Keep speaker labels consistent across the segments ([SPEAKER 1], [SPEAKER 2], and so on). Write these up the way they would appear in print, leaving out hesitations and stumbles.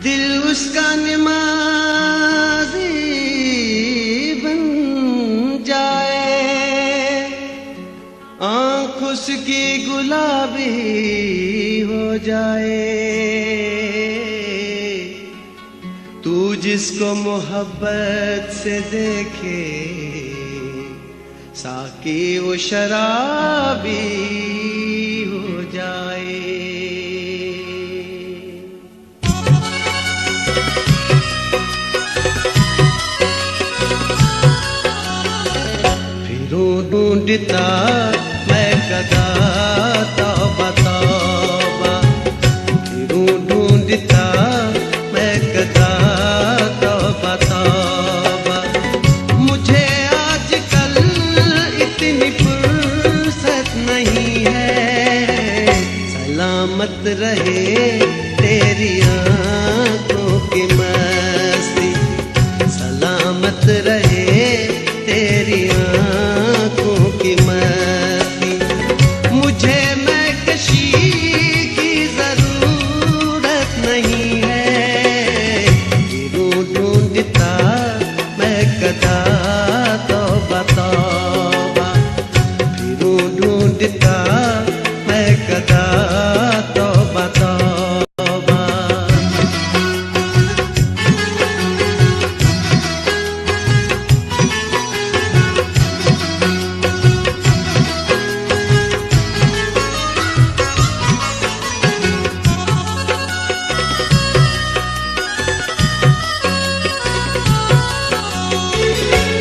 [SPEAKER 1] दिल उसका नमाज़ी बन जाए, आँख उसकी गुलाबी हो जाए। तू जिसको मोहब्बत से देखे, साकी वो शराबी हो जाए। ढूंढता मैं कदा तौबा तौबा, ढूंढता मैं कदा तौबा तौबा। मुझे आजकल इतनी फुर्सत नहीं है, सलामत रहे तेरी आँखों की मस्ती, सलामत रहे तेरी आँखों की मस्ती। मुझे महकशी की जरूरत नहीं है, ढूंढता मैं कदा तौबा तौबा, ढूंढता मैं कदा तौबा तौबा।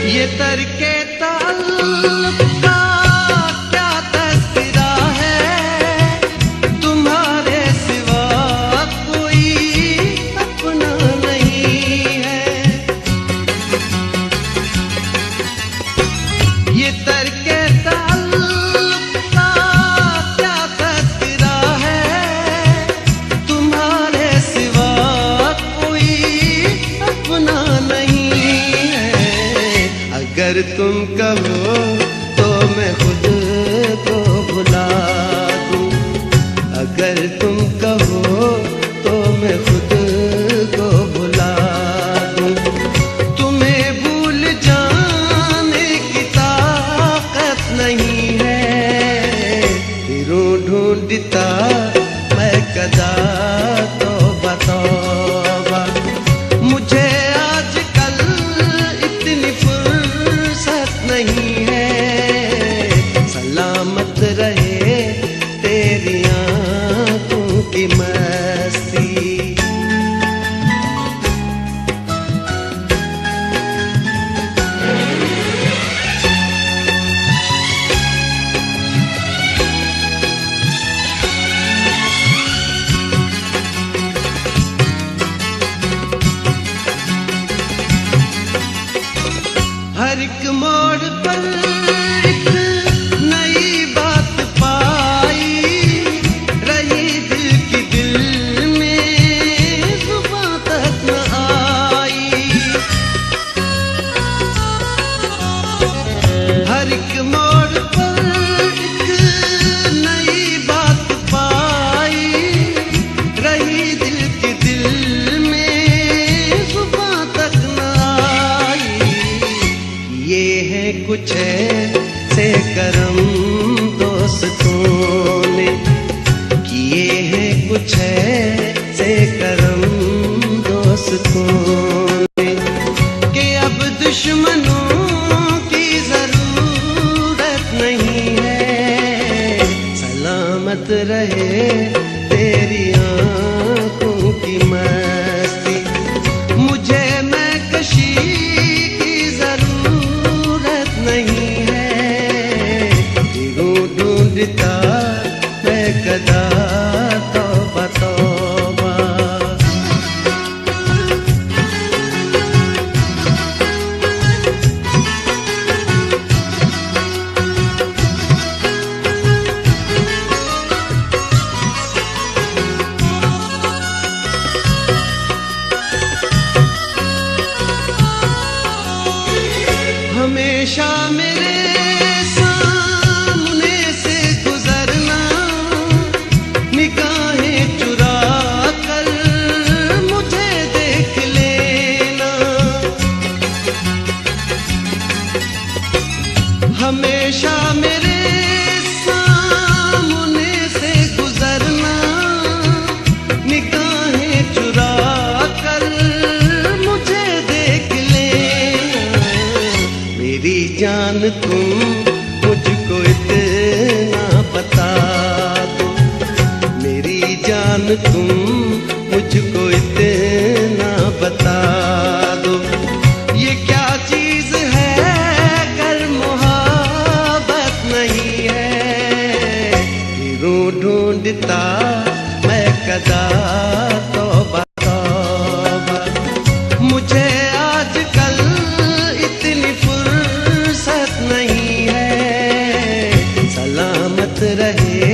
[SPEAKER 1] ये तरके ताल्लुक़ का क्या तस्वीरा है, तुम्हारे सिवा कोई अपना नहीं है। ये तरके ताल्लुक़ का क्या तस्वीरा है, तुम्हारे सिवा कोई अपना नहीं। अगर तुम कहो तो मैं खुद को भुला दूं, अगर तुम कहो तो मैं खुद को भुला दूं। तुम्हें भूल जाने की ताकत नहीं है, ढूंढता मैं कदा तौबा तौबा। मुझे नहीं है, सलामत रहे तेरी आँखों की मस्ती। हर एक मोड़ पर एक नई बात पाई, रही दिल की दिल में जुबां तक न आई। हर एक मोड़ पर एक नई बात पाई, रही दिल की दिल में जुबां तक न आई। ये है कुछ ऐसे करम दोस्तों ने, किए हैं कुछ ऐसे करम दोस्तों ने, कि अब दुश्मनों की जरूरत नहीं है, सलामत रहे तेरी आँखों की मस्ती। मुझे महकशी नहीं है, ढूंढता मैं कदा तौबा तौबा। हमेशा मेरे सामने से गुजरना, निगाहें चुरा कर मुझे तुम मुझको इतना बता दो, मेरी जान तुम मुझको इतना बता दो। ये क्या चीज है कर मोहब्बत नहीं है, फिरूं ढूंढता मैं कदा तौबा तौबा। मुझे आजकल इतनी फुर्सत नहीं है, सलामत रहे